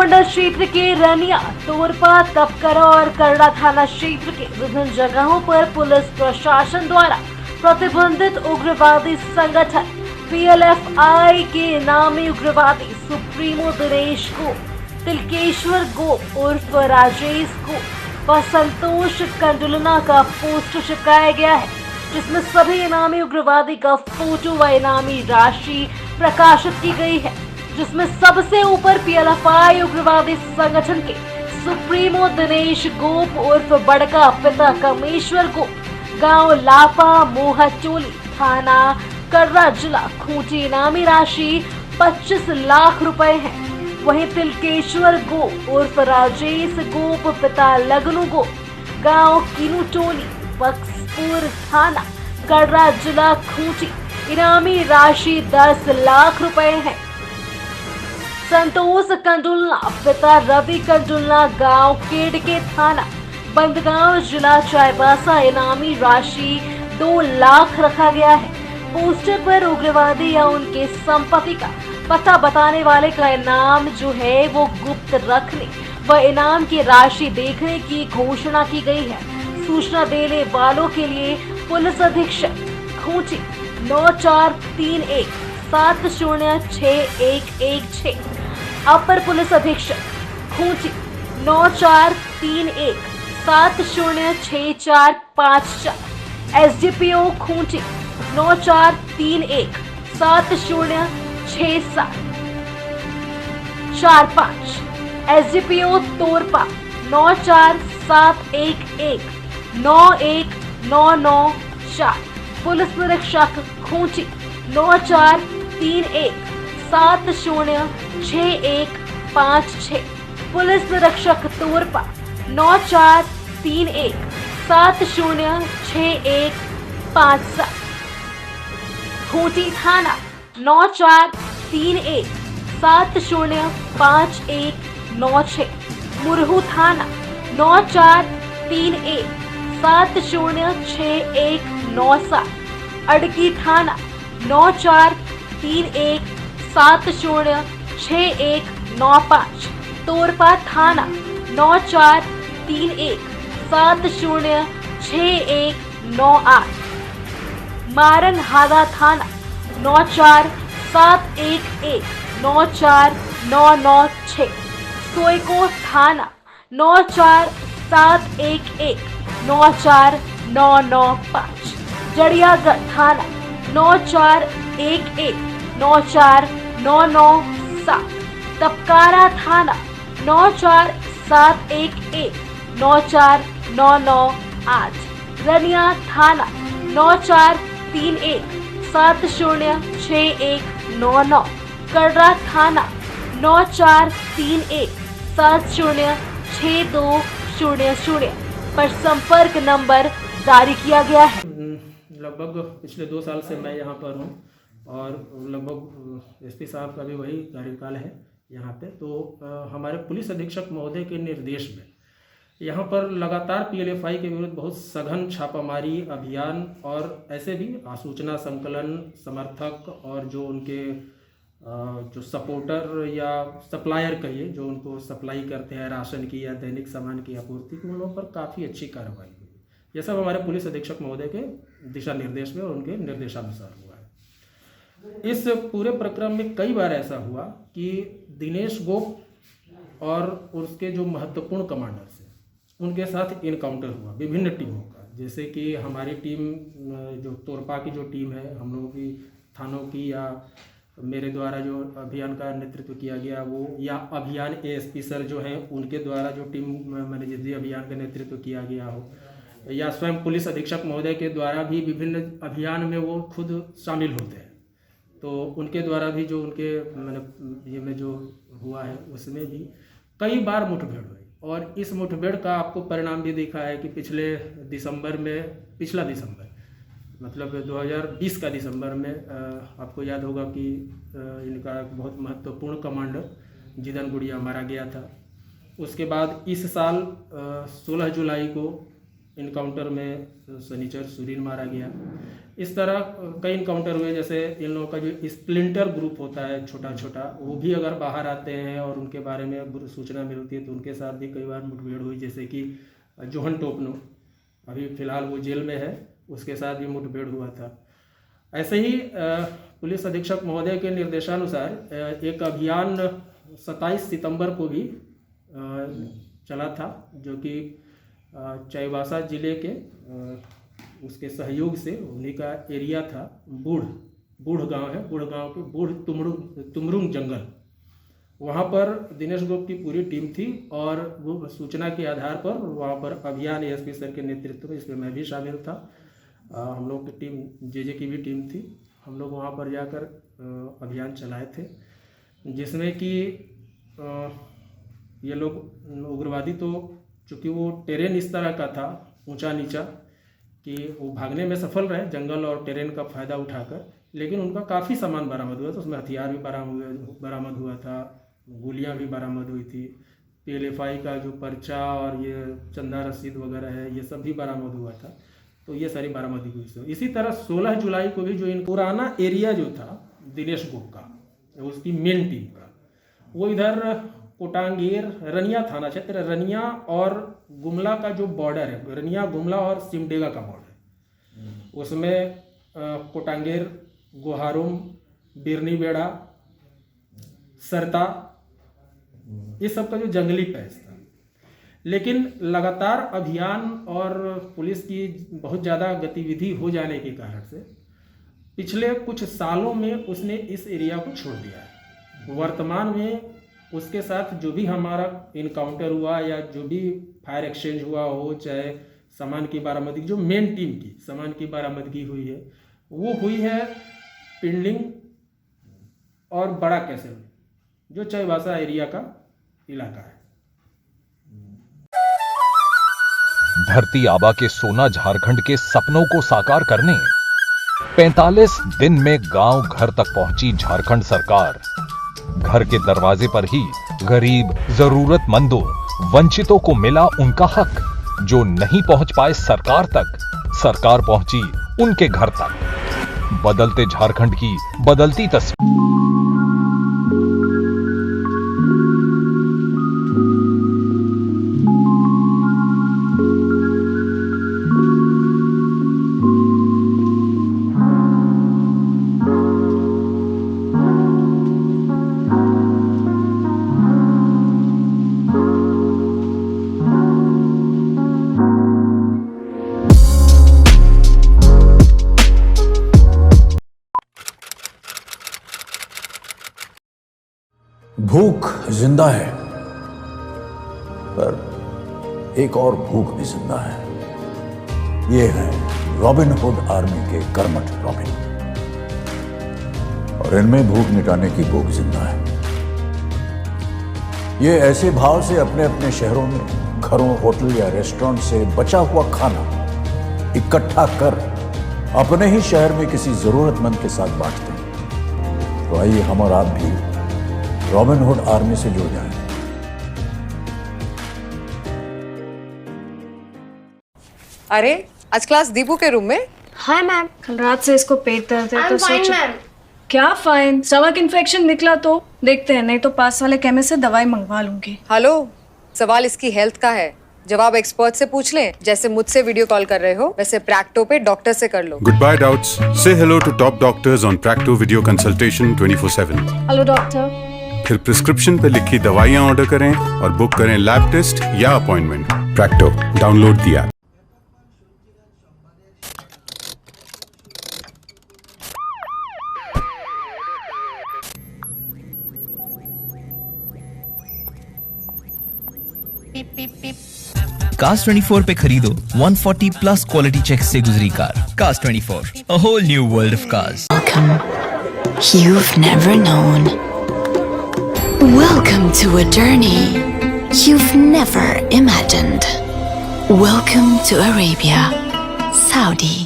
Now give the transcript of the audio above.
मंडल क्षेत्र के रनिया, तोरपा, तपकरा और करड़ा थाना क्षेत्र के विभिन्न जगहों पर पुलिस प्रशासन द्वारा प्रतिबंधित उग्रवादी संगठन PLFI के नामी उग्रवादी सुप्रीमो दिनेश को, तिलकेश्वर गोप उर्फ राजेश को व संतोष कंडुलना का पोस्टर चिपकाया गया है, जिसमें सभी इनामी उग्रवादी का फोटो व इनामी राशि प्रकाशित की गई है, जिसमें सबसे ऊपर PLFI उग्रवादी संगठन के सुप्रीमो दिनेश गोप उर्फ बड़का पिता कमेश्वर गोप, गांव लापा मोहचोली, थाना कर्रा, जिला खूंटी, इनामी राशि 25 लाख रुपए है। वहीं तिलकेश्वर गोप उर्फ राजेश गोप, पिता लगनू गोप, गांव किनुटोली, बक्सपुर, थाना कर्रा, जिला खूंटी, इनामी राशि 10 लाख रुपए है। संतोष कंडुलना, पिता रवि कंडुलना, गांव केडके, थाना बंदगांव, जिला चाईबासा, इनामी राशि 2 लाख रखा गया है। पोस्टर पर उग्रवादी या उनके संपत्ति का पता बताने वाले का इनाम जो है वो गुप्त रखने व इनाम की राशि देखने की घोषणा की गई है। सूचना देने वालों के लिए पुलिस अधीक्षक खूंटी 9431 706116, अपर पुलिस अधीक्षक Khunti 9431 706454, SDPO Khunti 9431 706745, SDPO Torpa 94711 91994, police निरीक्षक खूंटी 9431 706156, पुलिस निरीक्षक तोरपा 9431 706157, खूंटी थाना 9431 705196, मुरहू थाना 9431 706197, अड़की थाना 9431 706195, तोरपा थाना 9431 706198, मारंगहादा थाना 94711 94996, सोयको थाना 94711 94995, जड़ियागढ़ थाना 9411 94997, तपकारा थाना 94711 94998, रनिया थाना 9431 706199, कर्रा थाना 9431 706200 पर संपर्क नंबर जारी किया गया है। लगभग पिछले 2 साल से मैं यहाँ पर हूँ और लगभग SP साहब का भी वही कार्यकाल है यहाँ पे। तो हमारे पुलिस अधीक्षक महोदय के निर्देश में यहाँ पर लगातार PLFI के विरुद्ध बहुत सघन छापामारी अभियान और ऐसे भी आसूचना संकलन, समर्थक और जो उनके जो सपोर्टर या सप्लायर कहिए, जो उनको सप्लाई करते हैं राशन की या दैनिक सामान की आपूर्ति की, उन लोगों पर काफ़ी अच्छी कार्रवाई हुई। यह सब हमारे पुलिस अधीक्षक महोदय के दिशा निर्देश में और उनके निर्देशानुसार हुआ है। इस पूरे प्रक्रम में कई बार ऐसा हुआ कि दिनेश गोप और उसके जो महत्वपूर्ण कमांडर्स हैं उनके साथ इनकाउंटर हुआ विभिन्न टीमों का। जैसे कि हमारी टीम जो तोरपा की जो टीम है, हम लोगों की थानों की, या मेरे द्वारा जो अभियान का नेतृत्व किया गया वो, या अभियान ASP सर जो हैं उनके द्वारा जो टीम मैंने जिस भी अभियान का नेतृत्व किया गया हो, या स्वयं पुलिस अधीक्षक महोदय के द्वारा भी विभिन्न अभियान में वो खुद शामिल होते हैं, तो उनके द्वारा भी जो उनके मैंने ये में जो हुआ है उसमें भी कई बार मुठभेड़ हुई। और इस मुठभेड़ का आपको परिणाम भी दिखा है कि पिछला दिसंबर मतलब 2020 का दिसंबर में आपको याद होगा कि इनका बहुत महत्वपूर्ण कमांडर जिदन गुड़िया मारा गया था। उसके बाद इस साल 16 जुलाई को इनकाउंटर में सनीचर सुरीन मारा गया। इस तरह कई इनकाउंटर हुए। जैसे इन लोगों का जो स्प्लिंटर ग्रुप होता है छोटा छोटा, वो भी अगर बाहर आते हैं और उनके बारे में सूचना मिलती है तो उनके साथ भी कई बार मुठभेड़ हुई। जैसे कि जोहन टोपनो, अभी फ़िलहाल वो जेल में है, उसके साथ भी मुठभेड़ हुआ था। ऐसे ही पुलिस अधीक्षक महोदय के निर्देशानुसार एक अभियान 27 सितंबर को भी चला था, जो कि चाईबासा ज़िले के उसके सहयोग से, उन्हीं का एरिया था, बूढ़ गांव है, बूढ़ गांव के बूढ़ तुमरुंग जंगल, वहां पर दिनेश गोप की पूरी टीम थी और वो सूचना के आधार पर वहां पर अभियान एएसपी सर के नेतृत्व में, इसमें मैं भी शामिल था, हम लोग की टीम जेजे की भी टीम थी। हम लोग वहां पर जाकर अभियान चलाए थे, जिसमें कि ये लोग उग्रवादी, तो चूँकि वो टेरेन इस तरह का था ऊंचा नीचा कि वो भागने में सफल रहे जंगल और टेरेन का फ़ायदा उठाकर, लेकिन उनका काफ़ी सामान बरामद हुआ था। उसमें हथियार भी बरामद हुआ था, गोलियां भी बरामद हुई थी, PLFI का जो पर्चा और ये चंदा रसीद वगैरह है, ये सब भी बरामद हुआ था। तो ये सारी बरामदी हुई। इसी तरह 16 जुलाई को भी जो इन पुराना एरिया जो था दिनेश गोप का, उसकी मेन टीम का, वो इधर कोटांगेर रनिया थाना क्षेत्र, रनिया और गुमला का जो बॉर्डर है, रनिया गुमला और सिमडेगा का बॉर्डर, उसमें कोटांगेर, गोहारुम, बिरनीबेड़ा, सरता, ये सब का जो जंगली पैस था। लेकिन लगातार अभियान और पुलिस की बहुत ज़्यादा गतिविधि हो जाने के कारण से पिछले कुछ सालों में उसने इस एरिया को छोड़ दिया है। वर्तमान में उसके साथ जो भी हमारा इनकाउंटर हुआ या जो भी फायर एक्सचेंज हुआ हो, चाहे सामान की बरामदगी, जो मेन टीम की सामान की बरामदगी हुई है, वो हुई है पिंडिंग और बड़ा कैसल, जो चाईबासा एरिया का इलाका है। धरती आबा के सोना झारखंड के सपनों को साकार करने 45 दिन में गांव घर तक पहुंची झारखंड सरकार। घर के दरवाजे पर ही गरीब, जरूरतमंदों, वंचितों को मिला उनका हक। जो नहीं पहुंच पाए सरकार तक, सरकार पहुंची उनके घर तक। बदलते झारखंड की बदलती तस्वीर। भूख जिंदा है, पर एक और भूख भी जिंदा है। ये है रॉबिन हुड आर्मी के कर्मठ रॉबिन, और इनमें भूख मिटाने की भूख जिंदा है। ये ऐसे भाव से अपने अपने शहरों में घरों, होटल या रेस्टोरेंट से बचा हुआ खाना इकट्ठा कर अपने ही शहर में किसी जरूरतमंद के साथ बांटते हैं। तो आइए हम और आप भी रॉबिन हुड आर्मी से जुड़ जाएं। अरे आज क्लास दीपू के रूम में? हाय मैम, कल रात से इसको पेट दर्द है तो सोचो। क्या फाइन? स्टमक इन्फेक्शन निकला तो देखते हैं, नहीं तो पास वाले केमिस्ट से दवाई मंगवा लूंगी। हेलो, सवाल इसकी हेल्थ का है, जवाब एक्सपर्ट से पूछ लें। जैसे मुझसे वीडियो कॉल कर रहे हो, वैसे प्रैक्टो पे डॉक्टर से कर लो। Goodbye doubts. Say hello to top doctors on Practo video consultation 24/7. Hello doctor. फिर प्रिस्क्रिप्शन पे लिखी दवाइयाँ ऑर्डर करें और बुक करें लैब टेस्ट या appointment. Practo, download the app. Cars 24 पे खरीदो 140 प्लस क्वालिटी चेक से गुजरी car. Cars 24, a whole new world of cars. Welcome. You've never known. Welcome to a journey you've never imagined. Welcome to Arabia, Saudi.